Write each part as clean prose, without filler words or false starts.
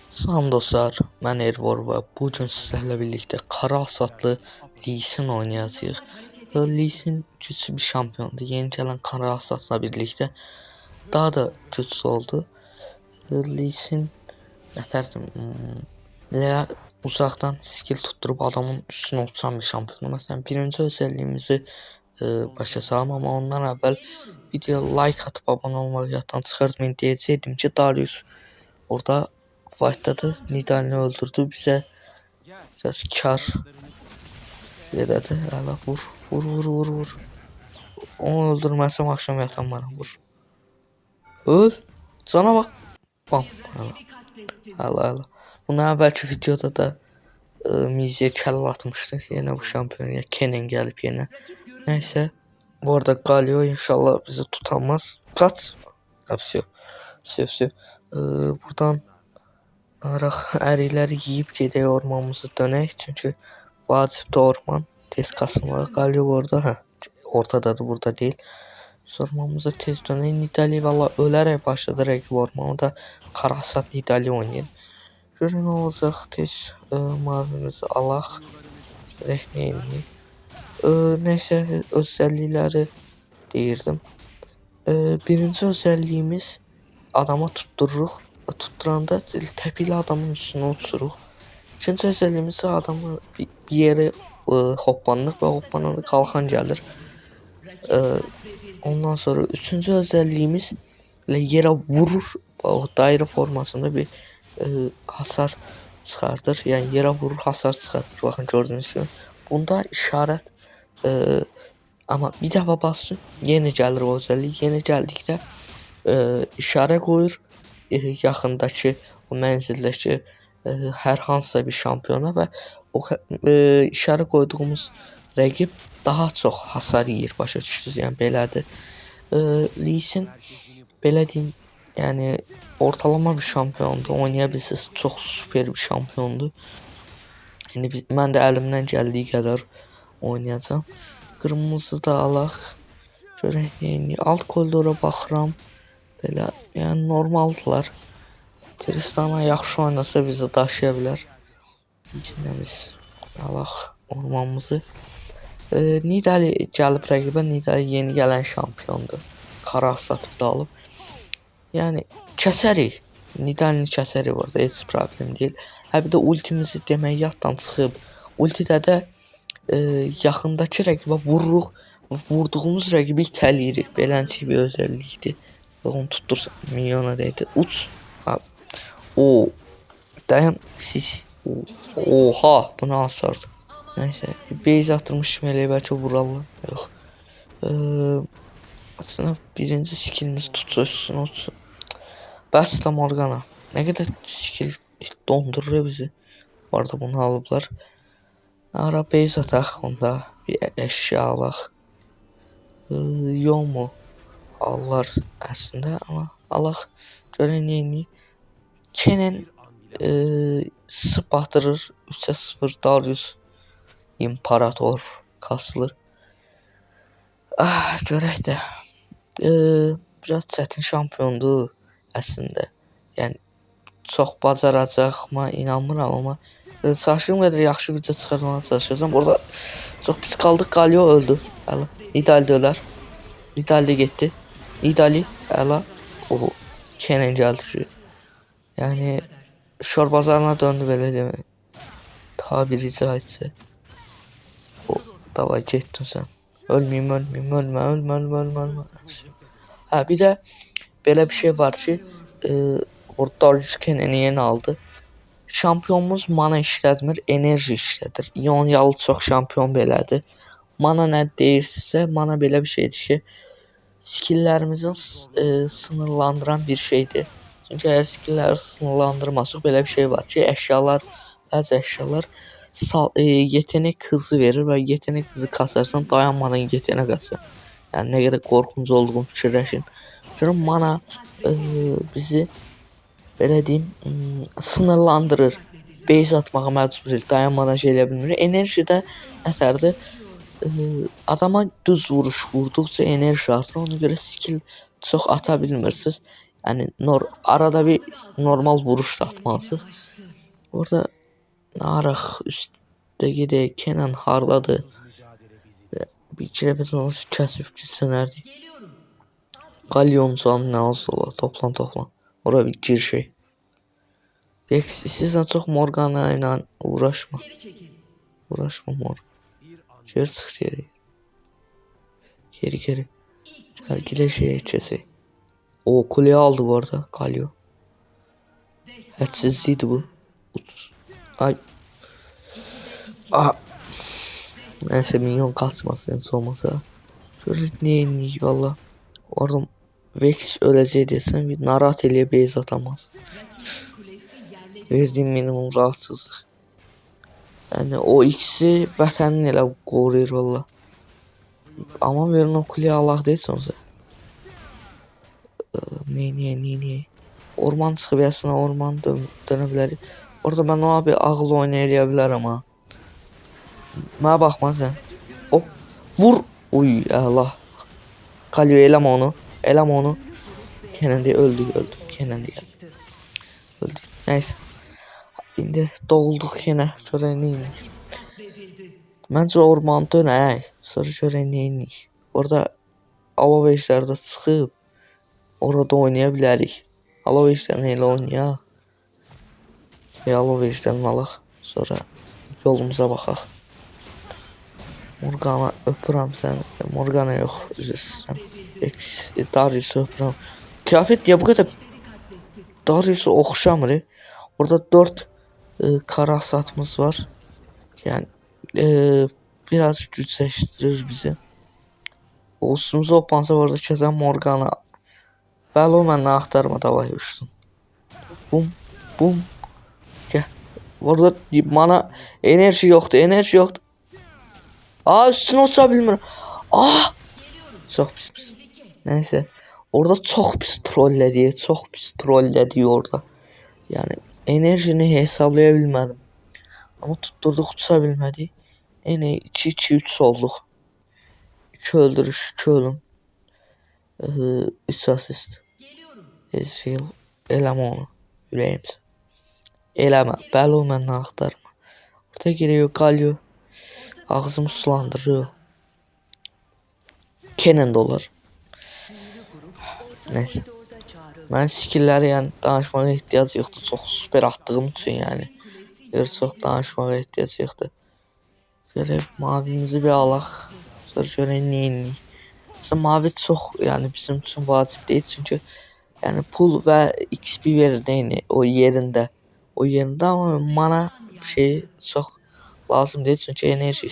Salam dostlar, mən Ervor və bu gün sizlərlə birlikdə Qara Asatlı Lee Sin oynayacağıq. Lee Sin güclü bir şampiondur. Yeni gələn Qara Asatla birlikdə daha da güclü oldu. Lee Sin nətərdir? Elə uzaqdan skill tutdurup adamın üstünə uçan bir şampiondur. Məsələn, birinci özəlliyimizi başa salam, amma ondan əvvəl videoya like atıb abunə olmağı yaddan çıxartmayın. Deyəcəydim ki, Darius orada fight'ta Nidal'ini öldürdü, bize biraz kar elədi. Hələ vur. Onu öldürməsəm axşam yatan bana vur. Öl. Cana bak. Bam. Hələ. Bundan əvvəlki videoda da Miziyə kəllə atmışdı. Yenə bu şampiyonaya Kennen gəlib yenə. Nəysə. Bu arada Galio inşallah bizi tutamaz. Kaç. Все. Buradan araq ərikləri yeyib gedək ormanımızı dönək. Çünki vacibdir orman. Tez kasılmağa. Galio orada. Ortadadır, burada deyil. Biz ormanımıza tez dönək. Nidali valla ölərək başladı rəqib ormanı da Qara Asat Nidali oynayır. Görün nə olacaq. Tez mavimizi alaq. Rəhnəyini. Neysə özəllikləri deyirdim. Birinci özəlliyimiz adama tutdururuq. Tutturanda təpi ilə adamın üstünə uçuruq. İkinci özəlliyimiz adamı bir yerə hoppanırıq və hoppananda qalxan gəlir. Ondan sonra üçüncü özəlliyimiz yerə vurur. O dairə formasında bir hasar çıxardır. Yəni yerə vurur, hasar çıxardır. Baxın gördüyünüz kimi. Bunda işarət amma bir dəfə bassın, yenə gəlir o özəllik. Yenə gəldikdə işarə qoyur yaxındakı o mənzildəki hər hansısa bir şampiyona və o işarə qoyduğumuz rəqib daha çox hasar yeyir, başa düşdünüz? Yəni belədir. Lee Sin belə deyim, yəni ortalama bir şampiondur. Oynaya bilsəz çox super bir şampiondur. Yəni mən də əlimdən gəldiyi qədər oynayacağam. Qırmızı da alaq. Görək neyini. Alt koridora baxıram. Belə, yəni normaldılar. Tristana yaxşı oynasa bizi daşıya bilər. İçində biz alaq ormanımızı. Nidali gəlib rəqibə. Nidali yeni gələn şampiondur. Qara Asatı da alıb. Yəni kəsərik. Nidalini kəsərik orada, heç problem deyil. Bir də ultimizi demək yaddan çıxıb. Ultidə də yaxındakı rəqibə vururuq. Vurduğumuz rəqibi itəliyirik. Beləncə bir özəllikdir. Onu tuttursa milyona dəydi. Uç. Dayan siz. Oha, bu nə hasardı. Nəysə, base atırmış kimi elə bəlkə vurarlar. Yox. Aslında birinci skillimiz tutsa üstünə uçsun. Bəs də Morgana. Nə qədər skill dondurur bizi. Bu arada bunu alıblar. Ara base ataq, onda bir əşya alaq. Yomu alırlar əslində, amma alaq. Görək neyini. Kennen batırır. 3-0 Darius İmparator kasılır. Görək də. Biraz çətin şampiondur əslində. Yəni çox bacaracaqma inanmıram, amma çalışdığım qədər yaxşı video çıxartmağa çalışacağam. Orada çox pis qaldıq. Galio öldü. Hələ Nidali də ölər. Nidali getdi. Nidali hələ Kennen gəldi ki. Yəni şor bazarına döndü belə demək. Tabiri caizse. Davay getdin sən. Ölmə. Bir də belə bir şey var ki, orada Darius Kennen'i yeni aldı. Şampiyonumuz mana işlətmir, enerji işlədir. İonyalı çox şampiyon belədir. Mana nə deyirsinizsə, mana belə bir şeydir ki, skilllərimizin sınırlandıran bir şeydir. Çünki əgər skillləri sınırlandırmasaq, belə bir şey var ki, bəzi əşyalar yetenek hızı verir və yetenek hızı kasarsan dayanmadan yetenek atsan. Yəni nə qədər qorxunc olduğunu fikirləşin. Çünki mana bizi belə deyim sınırlandırır. Base atmağa məcbur edir, dayanmadan şey eləyə bilmir. Enerji də əsərdir. Adama düz vuruş vurduqca enerji artır. Ona görə skill çox ata bilmirsiniz. Yani arada bir normal vuruş da atmalısınız. Orada Naraq üstdə gedək, Kenan hardadır və bir iki nəfəs onu kəsib gitsənərdi. Qalyon canı nə olsa ola, toplan. Ora bir gir şey. Vex istəyirsən çox Morgana ilə uğraşma. Uğraşma Morgan. Geri çıx geri. Geri. Gəl gilə şeyə keçək. O kuleyi aldı bu arada Kalyo. Hədsizlikdir bu. Ay. Neyse minyon kaçmasın hiç olmasa. Şöyle neyini valla. Orada Vex öləcək desem bir narahat eləyə base atamaz. Verdiğim minimum rahatsızlıq. Yani o ikisi vətənin elə qoruyur valla. Ama verin o kuleyi Allah deyilsin olsa. Niye? Orman çıxıb orman dönə bilərik. Orada ben o abi ağıl oynaya bilərəm ha. Mənə baxma sən. Hop. Vur. Uy Allah. Kalyo eləm onu. Kenan de öldü. Kenan de geldi. Öldü. Neyse. İndi doğulduq yenə. Görək neyini. Məncə orman dönək. Sonra görək neyini. Orada alov ejdərdə çıxıb. Orada oynaya bilərik. Alov ejdərini elə oynayaq. Alov ejdərini alaq. Sonra yolumuza baxaq. Morgana öpürəm səni. Morgana yox, üzr istəyirəm. Darius'u öpürəm. Kıyafet ya bu kadar Darius'u oxşamır. Orada 4 kara satımız var. Yani biraz güçleştirir bizi. Olsunuz opansa orada kəsən Morgana. Bəli o məndən axtarma davay uçdum. Bum. Gəl. Orada mana enerji yoxdur. Üstüne uça bilmirəm. Çox pis. Neyse. Orada çok pis trollədi orada. Yani enerjini hesablaya bilmədim. Ama tutturduq uça bilmədik. 2-2-3 olduq. 2 öldürüş, 2 ölüm. 3 asist. Ezreal eləmə onu. Ürəyimsə. Eləmə. Bəli o məndən axtarma. Orada giriyor Galio. Ağzımı sulandırıyor. Kenan dolar. Neyse. Mən skillləri yəni danışmağa ehtiyac yoxdur. Çox super attığım üçün yəni. Çox danışmağa ehtiyac yoxdur. Görək mavimizi bir alaq. Sonra görək neyini. Mavi çox yəni bizim üçün vacib deyil çünki yəni pul və XP verir neyini o yerində. Amma mana şey çox lazım deyil çünki enerji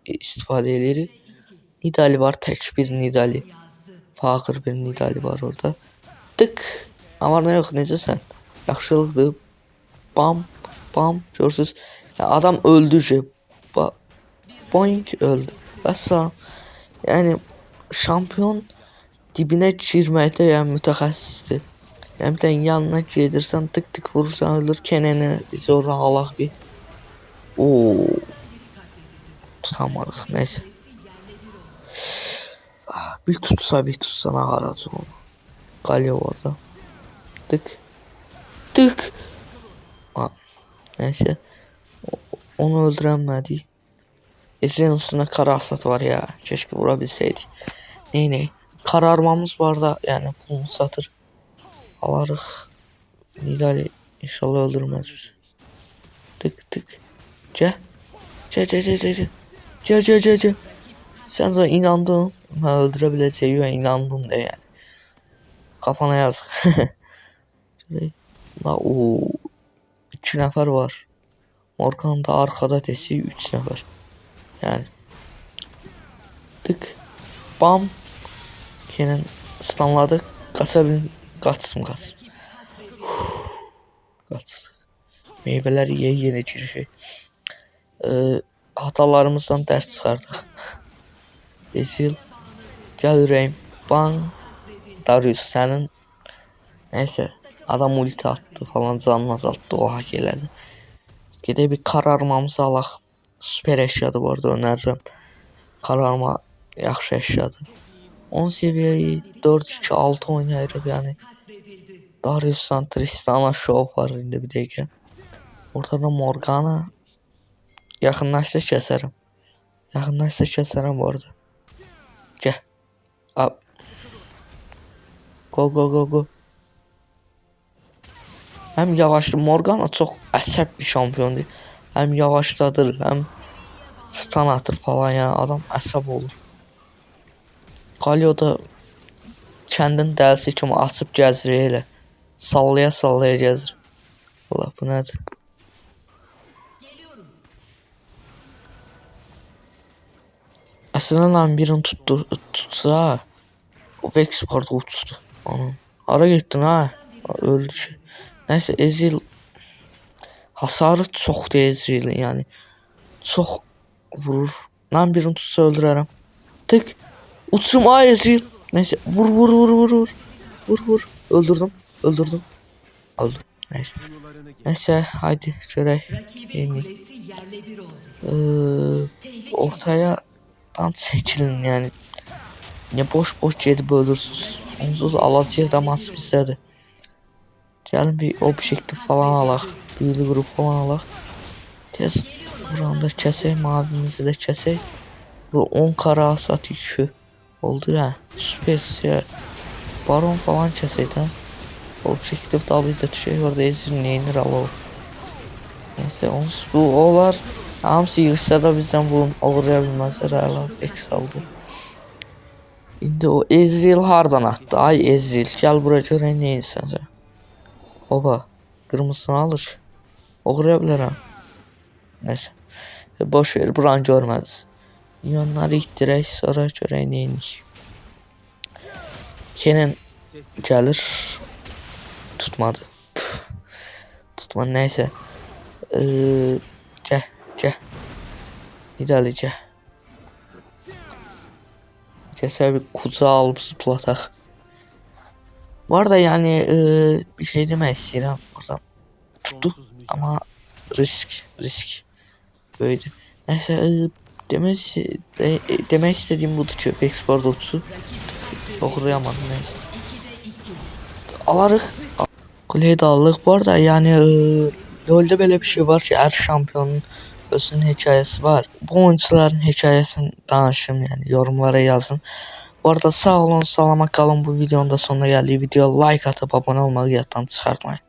istifadə edirik. Nidali var, tək bir Nidali. Fağır bir Nidali var orada. Tık. Ama ne yok necəsən? Yaxşılıqdır. Bam. Görsüz. Ya adam öldü. Boing öldü. Vəssalam. Yani şampiyon dibine girməkdə yəni mütəxəssisdir. Yəni bir tane yanına gedirsən tık vurursan ölür. Kenan'ı biz orada alaq bir. Tutamadıq. Neyse. Bir tutsa ne haracıq onu. Galio orada. Tık. Neyse. Onu öldüremedik. Ezreal'ın üstünde kara hasat var ya. Keşke vurabilseydik. Ney. Kararmamız var da yani pulunu satır. Alarıq. Nidali inşallah öldürmez bizi. Tık. Gel. Sen zaten inandın. Ben öldürebileceğime inandın de yani. Kafana yazık. İki nefer var. Morgan da arkada desi 3 nefer. Yani. Tık. Bam. Kenan stunladık. Kaçsın. Kaçsın. Meyveler yeni şey. Hatalarımızdan ders çıxardıq. Ezreal. Gəl ürəyim. Bang. Darius sənin. Neyse. Adam ulti attı falan canını azalttı. O hak elədi. Gedək bir kararmamızı alaq. Süper əşyadır bu arada önərirəm. Kararma yaxşı əşyadır. 10 seviyeyi 4-2-6 oynayırıq yani. Darius'tan Tristan'a şov var indi bir dəqiqə. Ortada Morgana. Yaxınlaşsa kəsərəm. Yaxınlaşsa kəsərəm bu arada. Gəl. Ab. Go go go go. Həm yavaşlı Morgana çox əsəb bir şampiondur. Həm yavaşladır, həm stun atır falan, yəni adam əsəb olur. Galio da kəndin dəlisi kimi açıb gəzir elə. Sallaya sallaya gəzir. Allah bu nədir? Əslində lan birini tutsa o Vex parda uçdu. Onu. Hara getdin ha? Öldü ki. Nəysə Ezreal hasarı çoxdur Ezreal'in, yəni çox vurur. Lan birini tutsa öldürərəm. Tık. Uçsum ay Ezreal. Nəysə vur. Öldürdüm. Öldüm. Nəysə haydi görək. Ortaya çəkilin, yəni. Ne boş gedib ölürsünüz. Onsuz alacaq da maç bizdədir. Gəlin bir objektif falan alaq. Büyülü qrup falan alaq. Tez buranda kəsək, mavimizi də kəsək. Bu 10 kara asat yükü oldu ya. Süper baron falan kəsək də. Objektif dalıyca düşək. Orada Ezreal neynir alo. Neyse onsuz bu olar. Hamısı yığışsa da bizdən bunu uğraya bilməzlər. Hala Vex aldı. İndi o Ezreal hardan attı? Ay Ezreal gel buraya görək nə insan sən. Oba qırmızısını alır. Uğraya bilərəm. Neyse. Boş ver buranı görmədiniz. Yonları itdirək sonra görək nə inik. Kenan gəlir. Tutmadı. Tutmadı neyse. Gəl. İdəli gəl. Keser bir kutu alıp zıplataq. Bu arada yani bir şey demək istəyirəm burada. Tuttu ama risk böyüdü. Neyse demək istədiyim budur ki Vex parda uçsu. Oxuyamadım neyse. Alarıq. Kuleyi de aldık. Bu arada yani LoL'de böyle bir şey var ki her şampiyonun özünün hikayesi var. Bu oyuncuların hikayesini danışın, yani yorumlara yazın. Bu arada sağ olun, salamat kalın. Bu videonun da sonuna geldi. Videoya like atıp abone olmayı yaddan çıxartmayın.